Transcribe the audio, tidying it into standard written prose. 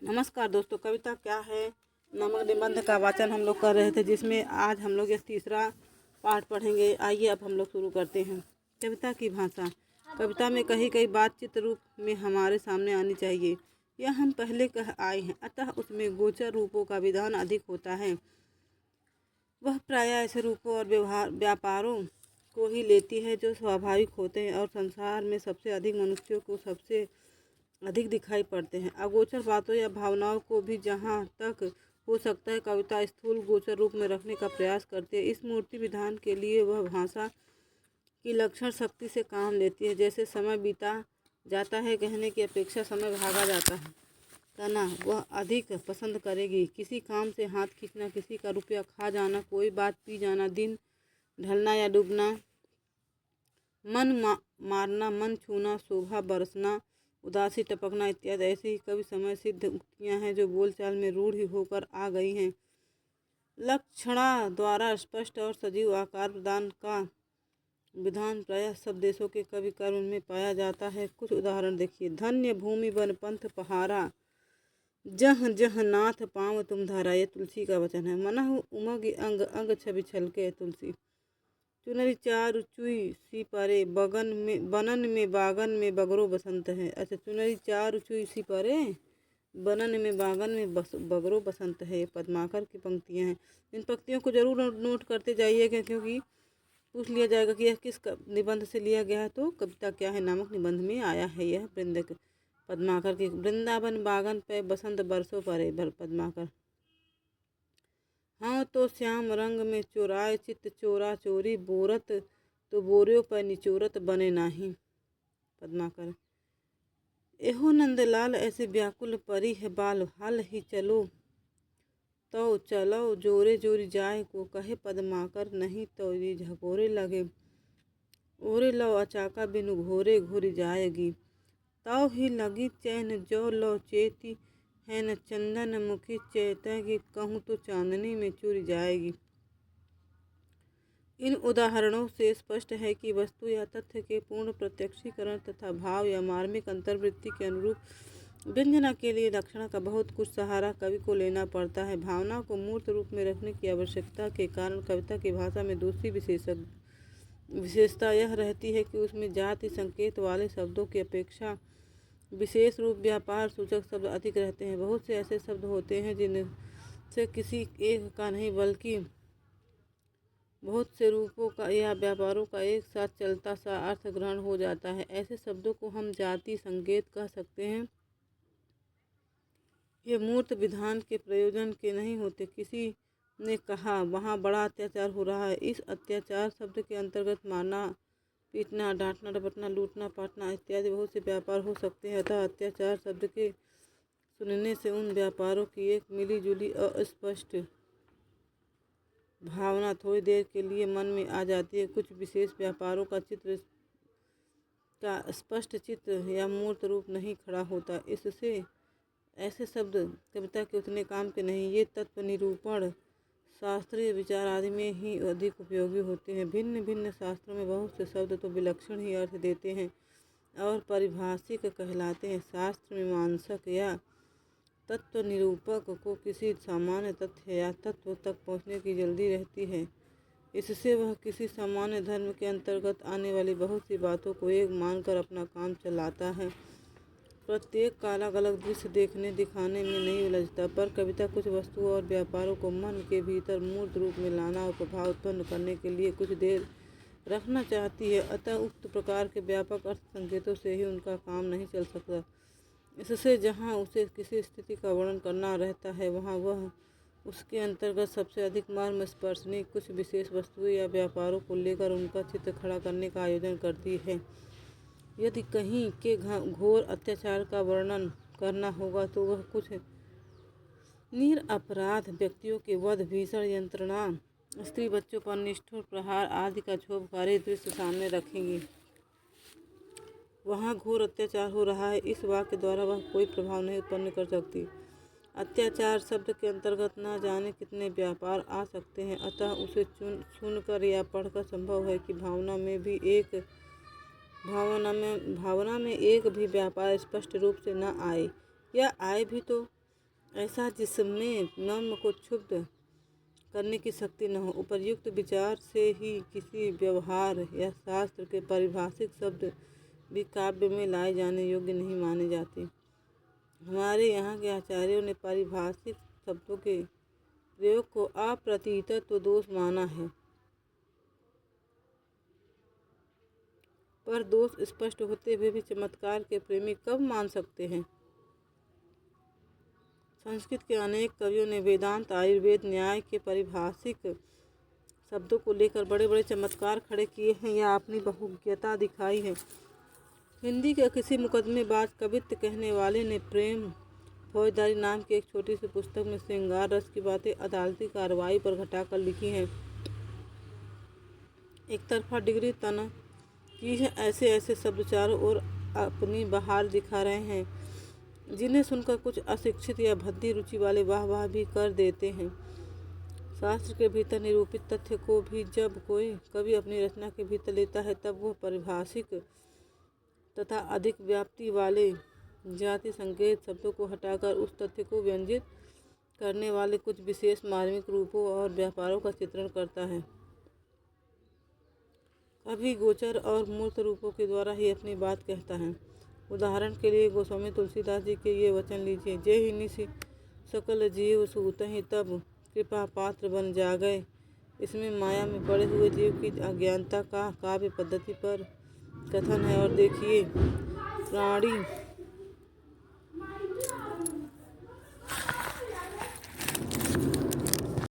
नमस्कार दोस्तों, कविता क्या है नामक निबंध का वाचन हम लोग कर रहे थे, जिसमें आज हम लोग ये तीसरा पाठ पढ़ेंगे। आइए अब हम लोग शुरू करते हैं। कविता की भाषा। कविता में कही गई बात चित्र रूप में हमारे सामने आनी चाहिए। यह हम पहले कह आए हैं, अतः उसमें गोचर रूपों का विधान अधिक होता है। वह प्रायः ऐसे रूपों और व्यापारों को ही लेती है जो स्वाभाविक होते हैं और संसार में सबसे अधिक मनुष्यों को सबसे अधिक दिखाई पड़ते हैं। अगोचर बातों या भावनाओं को भी जहाँ तक हो सकता है कविता स्थूल गोचर रूप में रखने का प्रयास करती है। इस मूर्ति विधान के लिए वह भाषा की लक्षण शक्ति से काम लेती है। जैसे समय बीता जाता है कहने की अपेक्षा समय भागा जाता है कहना वह अधिक पसंद करेगी। किसी काम से हाथ खींचना, किसी का रुपया खा जाना, कोई बात पी जाना, दिन ढलना या डूबना, मन मारना, मन छूना, शोभा बरसना, उदासी टपकना इत्यादि ऐसी ही कवि समय सिद्ध उक्तियाँ हैं जो बोलचाल में रूढ़ होकर आ गई हैं। लक्षणा द्वारा स्पष्ट और सजीव आकार प्रदान का विधान प्रायः सब देशों के कवि कर्म में पाया जाता है। कुछ उदाहरण देखिए। धन्य भूमि वन पंथ पहारा, जह जह नाथ पाँव तुम धारा। ये तुलसी का वचन है। मनहु उमग अंग अंग छवि छलके। तुलसी। चुनरी चार चुई सी परे, बनन में बागन में बगरो बसंत है। अच्छा, चुनरी चार चुई सी परे, बनन में बागन में बगरो बसंत है। पद्माकर की पंक्तियां हैं। इन पंक्तियों को जरूर नोट करते जाइएगा, क्योंकि पूछ लिया जाएगा कि यह किस निबंध से लिया गया है। तो कविता क्या है नामक निबंध में आया है यह पद्माकर की। वृंदावन बागन पे बसंत बरसों परे। पद्माकर। हाँ तो श्याम रंग में चोराए चित्त चोरा चोरी, बोरत तो बोरियों पर निचोरत बने नाही। पद्माकर। एहो नंदलाल ऐसे व्याकुल परी है बाल, हाल ही चलो तो चलो जोरे जोरी जाए को कहे। पद्माकर। नहीं तो ये झकोरे लगे, ओरे लो अचाका बिनु घोरे घोरी जाएगी। ताव ही लगी चैन जो लो चेती है न चंदन मुखी चेतेगी, कहूँ तो चांदनी में चुर जाएगी। इन उदाहरणों से स्पष्ट है कि वस्तु या तथ्य के पूर्ण प्रत्यक्षीकरण तथा भाव या मार्मिक अंतर्वृत्ति के अनुरूप व्यंजना के लिए लक्षण का बहुत कुछ सहारा कवि को लेना पड़ता है। भावना को मूर्त रूप में रखने की आवश्यकता के कारण कविता की भाषा में दूसरी विशेषता यह रहती है कि उसमें जाति संकेत वाले शब्दों की अपेक्षा विशेष रूप व्यापार सूचक शब्द अधिक रहते हैं। बहुत से ऐसे शब्द होते हैं जिनसे किसी एक का नहीं बल्कि बहुत से रूपों का या व्यापारों का एक साथ चलता सा अर्थ ग्रहण हो जाता है। ऐसे शब्दों को हम जाति संकेत कह सकते हैं। ये मूर्त विधान के प्रयोजन के नहीं होते। किसी ने कहा वहाँ बड़ा अत्याचार हो रहा है। इस अत्याचार शब्द के अंतर्गत मारना, पीटना, डांटना, डपटना, लूटना, पाटना इत्यादि बहुत से व्यापार हो सकते हैं। अतः अत्याचार शब्द के सुनने से उन व्यापारों की एक मिली जुली अस्पष्ट भावना थोड़ी देर के लिए मन में आ जाती है। कुछ विशेष व्यापारों का स्पष्ट चित्र या मूर्त रूप नहीं खड़ा होता। इससे ऐसे शब्द कविता के उतने काम के नहीं। ये तत्व निरूपण, शास्त्रीय विचार आदि में ही अधिक उपयोगी होते हैं। भिन्न भिन्न शास्त्रों में बहुत से शब्द तो विलक्षण ही अर्थ देते हैं और परिभाषिक कहलाते हैं। शास्त्र मीमांसक या तत्व निरूपक को किसी सामान्य तथ्य या तत्व तक पहुँचने की जल्दी रहती है। इससे वह किसी सामान्य धर्म के अंतर्गत आने वाली बहुत सी बातों को एक मानकर अपना काम चलाता है। प्रत्येक का अलग अलग दृश्य देखने दिखाने में नहीं उलझता, पर कविता कुछ वस्तुओं और व्यापारों को मन के भीतर मूर्त रूप में लाना और प्रभाव उत्पन्न करने के लिए कुछ देर रखना चाहती है। अतः उक्त प्रकार के व्यापक अर्थ संकेतों से ही उनका काम नहीं चल सकता। इससे जहाँ उसे किसी स्थिति का वर्णन करना रहता है, वहाँ वह उसके अंतर्गत सबसे अधिक मर्म स्पर्शनीय कुछ विशेष वस्तुओं या व्यापारों को लेकर उनका चित्र खड़ा करने का आयोजन करती है। यदि कहीं के घोर अत्याचार का वर्णन करना होगा तो वह कुछ निरपराध व्यक्तियों के वध, भीषण यंत्रणा, स्त्री बच्चों पर निष्ठुर प्रहार आदि का क्षोभकारी दृश्य सामने रखेंगी। वहाँ घोर अत्याचार हो रहा है, इस वाक्य द्वारा वह कोई प्रभाव नहीं उत्पन्न कर सकती। अत्याचार शब्द के अंतर्गत न जाने कितने व्यापार आ सकते हैं। अतः उसे सुनकर या पढ़कर संभव है कि भावना में एक भी व्यापार स्पष्ट रूप से न आए, या आए भी तो ऐसा जिसमें मर्म को क्षुब्ध करने की शक्ति न हो। उपर्युक्त विचार से ही किसी व्यवहार या शास्त्र के पारिभाषिक शब्द भी काव्य में लाए जाने योग्य नहीं माने जाते। हमारे यहाँ के आचार्यों ने पारिभाषिक शब्दों के प्रयोग को अप्रतीतत्व दोष माना है, पर दोष स्पष्ट होते हुए भी चमत्कार के प्रेमी कब मान सकते हैं। संस्कृत के अनेक कवियों ने वेदांत, आयुर्वेद, न्याय के पारिभाषिक शब्दों को लेकर बड़े बड़े चमत्कार खड़े किए हैं या अपनी बहुज्ञता दिखाई है। हिंदी के किसी मुकदमेबाज कवित्व कहने वाले ने प्रेम फौजदारी नाम की एक छोटी सी पुस्तक में श्रृंगार रस की बातें अदालती कार्रवाई पर घटाकर लिखी हैं। एक तरफा डिग्री तना की है, ऐसे ऐसे शब्द चारों ओर अपनी बहार दिखा रहे हैं जिन्हें सुनकर कुछ अशिक्षित या भद्दी रुचि वाले वाह वाह भी कर देते हैं। शास्त्र के भीतर निरूपित तथ्य को भी जब कोई कवि अपनी रचना के भीतर लेता है तब वह पारिभाषिक तथा अधिक व्याप्ति वाले जाति संकेत शब्दों को हटाकर उस तथ्य को व्यंजित करने वाले कुछ विशेष मार्मिक रूपों और व्यापारों का चित्रण करता है। कभी गोचर और मूर्त रूपों के द्वारा ही अपनी बात कहता है। उदाहरण के लिए गोस्वामी तुलसीदास जी के ये वचन लीजिए, जे ही निशि सकल जीव सूतहि तब कृपा पात्र बन जा गए। इसमें माया में पड़े हुए जीव की अज्ञानता का काव्य पद्धति पर कथन है। और देखिए, प्राणी